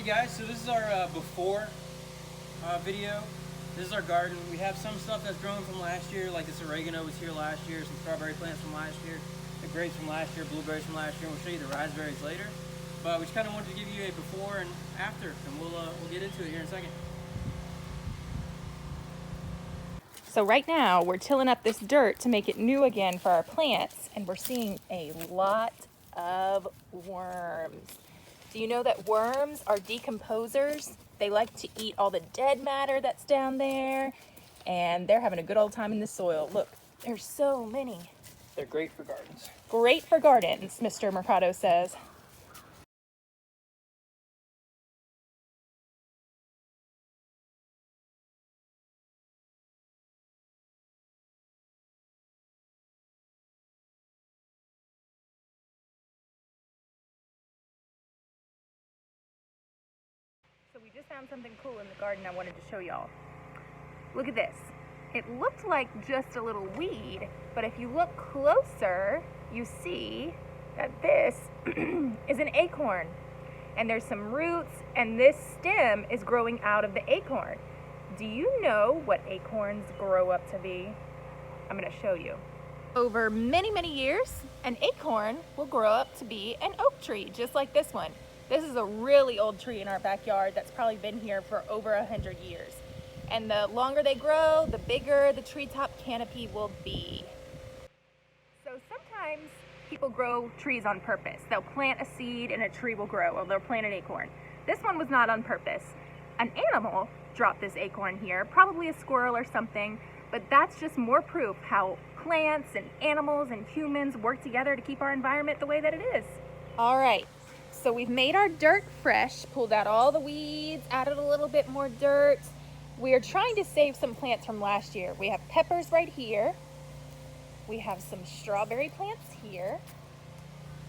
guys, so this is our before video. This is our garden. We have some stuff that's grown from last year, like this oregano was here last year, some strawberry plants from last year, the grapes from last year, blueberries from last year, and we'll show you the raspberries later. But we just kind of wanted to give you a before and after, and we'll get into it here in a second. So right now we're tilling up this dirt to make it new again for our plants, and we're seeing a lot of worms. Do you know that worms are decomposers? They like to eat all the dead matter that's down there, and they're having a good old time in the soil. Look, there's so many. They're great for gardens. Great for gardens, Mr. Mercado says. So we just found something cool in the garden I wanted to show y'all. Look at this. It looked like just a little weed, but if you look closer, you see that this is an acorn. And there's some roots, and this stem is growing out of the acorn. Do you know what acorns grow up to be? I'm gonna show you. Over many, many years, an acorn will grow up to be an oak tree, just like this one. This is a really old tree in our backyard that's probably been here for over 100 years. And the longer they grow, the bigger the treetop canopy will be. So sometimes people grow trees on purpose. They'll plant a seed and a tree will grow, or they'll plant an acorn. This one was not on purpose. An animal dropped this acorn here, probably a squirrel or something, but that's just more proof how plants and animals and humans work together to keep our environment the way that it is. All right. So we've made our dirt fresh, pulled out all the weeds, added a little bit more dirt. We are trying to save some plants from last year. We have peppers right here. We have some strawberry plants here,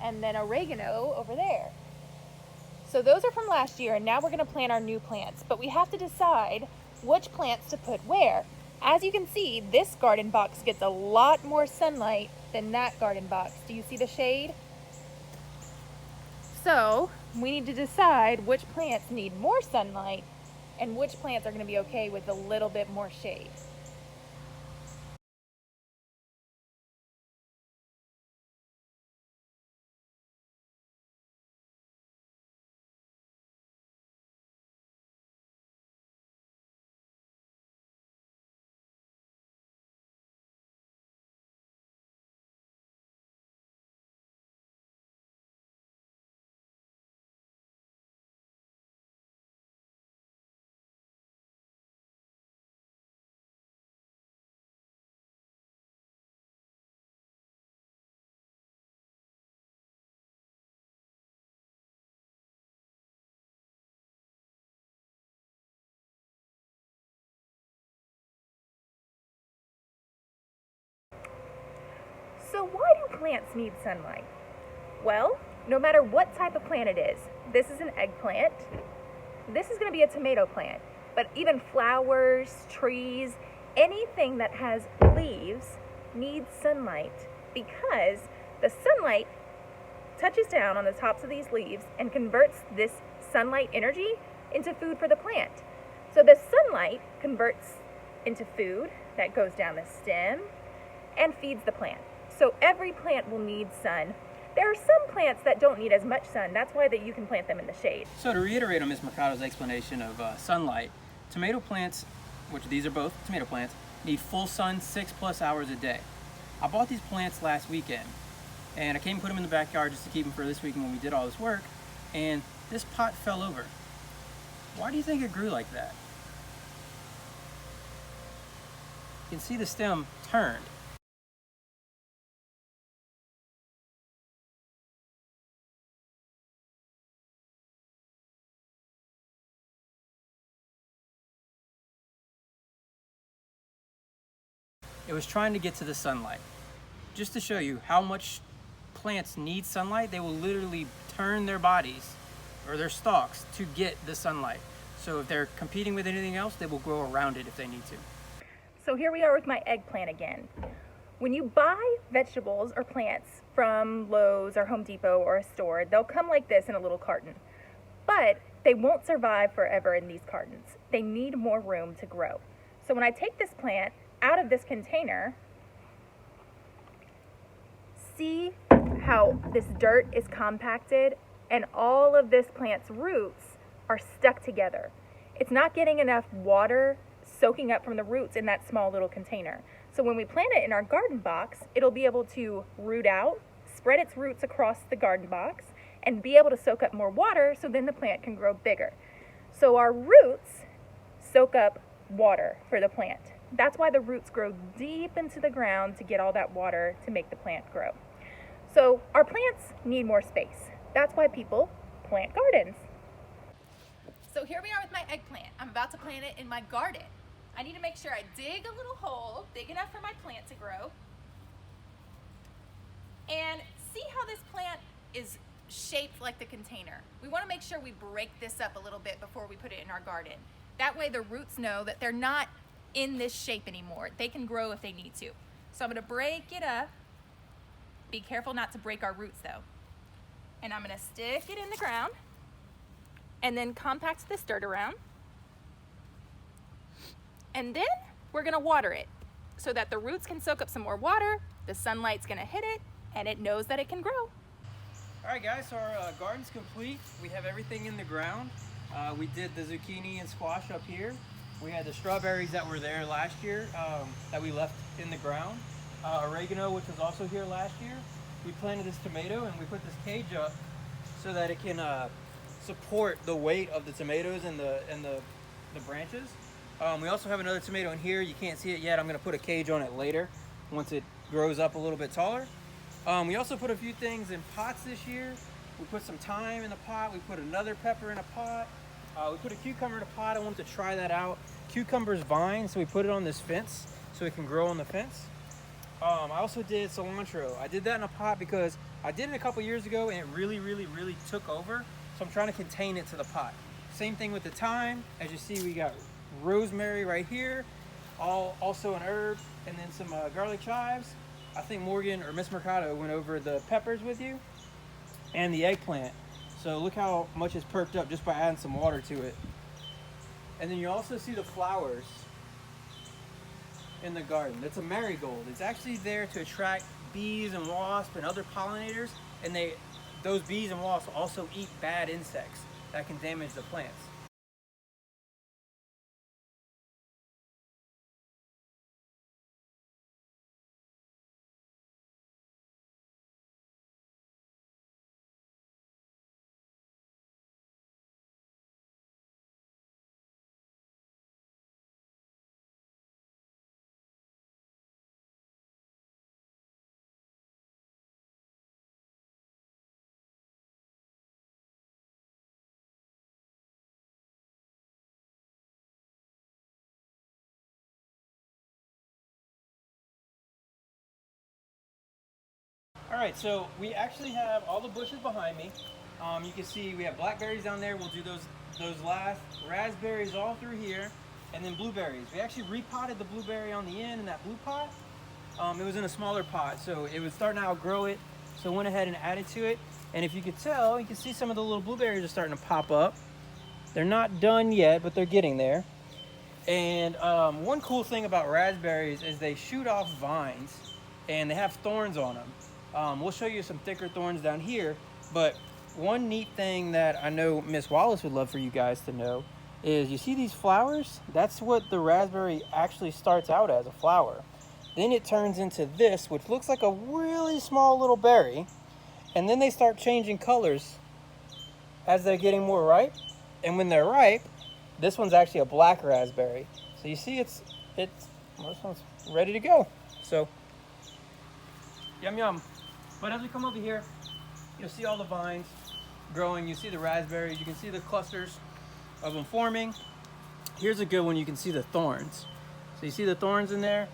and then oregano over there. So those are from last year, and now we're gonna plant our new plants, but we have to decide which plants to put where. As you can see, this garden box gets a lot more sunlight than that garden box. Do you see the shade? So we need to decide which plants need more sunlight and which plants are going to be okay with a little bit more shade. So why do plants need sunlight? Well, no matter what type of plant it is, this is an eggplant, this is going to be a tomato plant, but even flowers, trees, anything that has leaves needs sunlight because the sunlight touches down on the tops of these leaves and converts this sunlight energy into food for the plant. So the sunlight converts into food that goes down the stem and feeds the plant. So every plant will need sun. There are some plants that don't need as much sun. That's why that you can plant them in the shade. So to reiterate on Ms. Mercado's explanation of sunlight, tomato plants, which these are both tomato plants, need full sun 6+ hours a day. I bought these plants last weekend, and I came and put them in the backyard just to keep them for this weekend when we did all this work, and this pot fell over. Why do you think it grew like that? You can see the stem turned. It was trying to get to the sunlight. Just to show you how much plants need sunlight, they will literally turn their bodies or their stalks to get the sunlight. So if they're competing with anything else, they will grow around it if they need to. So here we are with my eggplant again. When you buy vegetables or plants from Lowe's or Home Depot or a store, they'll come like this in a little carton. But they won't survive forever in these cartons. They need more room to grow. So when I take this plant out of this container, see how this dirt is compacted and all of this plant's roots are stuck together. It's not getting enough water soaking up from the roots in that small little container. So when we plant it in our garden box, it'll be able to root out, spread its roots across the garden box, and be able to soak up more water so then the plant can grow bigger. So our roots soak up water for the plant. That's why the roots grow deep into the ground to get all that water to make the plant grow. So our plants need more space. That's why people plant gardens. So here we are with my eggplant. I'm about to plant it in my garden. I need to make sure I dig a little hole big enough for my plant to grow. And see how this plant is shaped like the container. We want to make sure we break this up a little bit before we put it in our garden. That way the roots know that they're not in this shape anymore. They can grow if they need to. So I'm going to break it up. Be careful not to break our roots though. And I'm going to stick it in the ground and then compact this dirt around. And then we're going to water it so that the roots can soak up some more water, the sunlight's going to hit it, and it knows that it can grow. All right, guys, so our garden's complete. We have everything in the ground. We did the zucchini and squash up here. We had the strawberries that were there last year that we left in the ground. Oregano, which was also here last year. We planted this tomato and we put this cage up so that it can support the weight of the tomatoes and the branches. We also have another tomato in here. You can't see it yet. I'm going to put a cage on it later once it grows up a little bit taller. We also put a few things in pots this year. We put some thyme in the pot. We put another pepper in a pot. We put a cucumber in a pot. I wanted to try that out. Cucumber's vine, so we put it on this fence so it can grow on the fence. I also did cilantro. I did that in a pot because I did it a couple years ago and it really took over. So I'm trying to contain it to the pot. Same thing with the thyme. As you see, we got rosemary right here, also an herb, and then some garlic chives. I think Morgan or Miss Mercado went over the peppers with you and the eggplant. So look how much is perked up just by adding some water to it. And then you also see the flowers in the garden. It's a marigold. It's actually there to attract bees and wasps and other pollinators, and those bees and wasps also eat bad insects that can damage the plants. All right, so we actually have all the bushes behind me. You can see we have blackberries down there. We'll do those last. Raspberries all through here, and then blueberries. We actually repotted the blueberry on the end in that blue pot. It was in a smaller pot, so it was starting to outgrow it. So I went ahead and added to it. And if you could tell, you can see some of the little blueberries are starting to pop up. They're not done yet, but they're getting there. And one cool thing about raspberries is they shoot off vines, and they have thorns on them. We'll show you some thicker thorns down here, but one neat thing that I know Miss Wallace would love for you guys to know is you see these flowers? That's what the raspberry actually starts out as, a flower. Then it turns into this, which looks like a really small little berry, and then they start changing colors as they're getting more ripe. And when they're ripe, this one's actually a black raspberry. So you see well, this one's ready to go. So, yum yum. But as we come over here, you'll see all the vines growing. You see the raspberries. You can see the clusters of them forming. Here's a good one. You can see the thorns. So you see the thorns in there?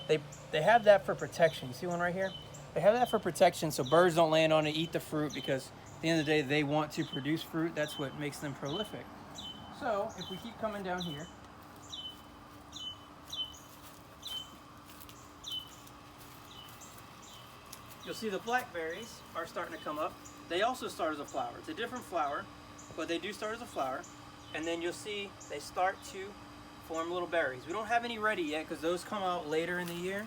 They have that for protection. You see one right here? They have that for protection so birds don't land on it, eat the fruit, because at the end of the day, they want to produce fruit. That's what makes them prolific. So if we keep coming down here, you'll see the blackberries are starting to come up. They also start as a flower. It's a different flower. but they do start as a flower, and then you'll see they start to form little berries. We don't have any ready yet because those come out later in the year,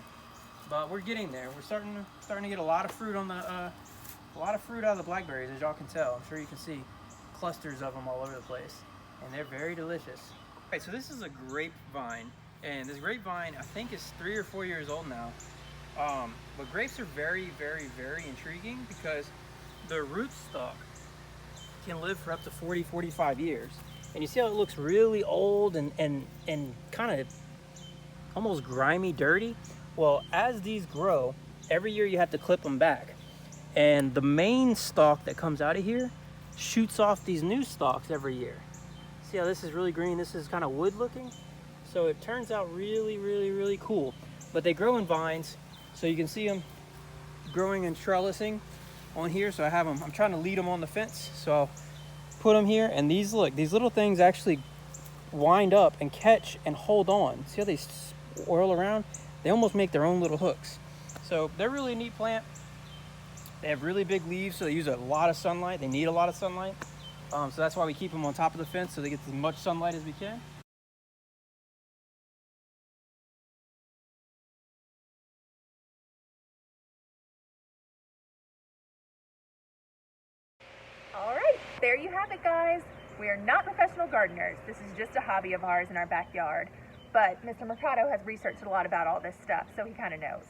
but we're getting there. We're starting to get a lot of fruit on the a lot of fruit out of the blackberries, as y'all can tell. I'm sure you can see clusters of them all over the place, and they're very delicious. All right, so this is a grapevine, and this grapevine I think is 3 or 4 years old now. But grapes are very, very, very intriguing because the rootstock can live for up to 40, 45 years. And you see how it looks really old and kind of almost grimy, dirty? Well, as these grow, every year you have to clip them back. And the main stalk that comes out of here shoots off these new stalks every year. See how this is really green? This is kind of wood looking. So it turns out really, really, really cool. But they grow in vines, so you can see them growing and trellising on here. So I have them, I'm trying to lead them on the fence. So I'll put them here, and these, look, these little things actually wind up and catch and hold on. See how they swirl around? They almost make their own little hooks. So they're really a neat plant. They have really big leaves, so they use a lot of sunlight. They need a lot of sunlight. So that's why we keep them on top of the fence so they get as much sunlight as we can. All right, there you have it, guys. We are not professional gardeners. This is just a hobby of ours in our backyard. But Mr. Mercado has researched a lot about all this stuff, so he kind of knows.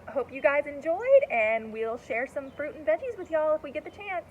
Hope you guys enjoyed, and we'll share some fruit and veggies with y'all if we get the chance.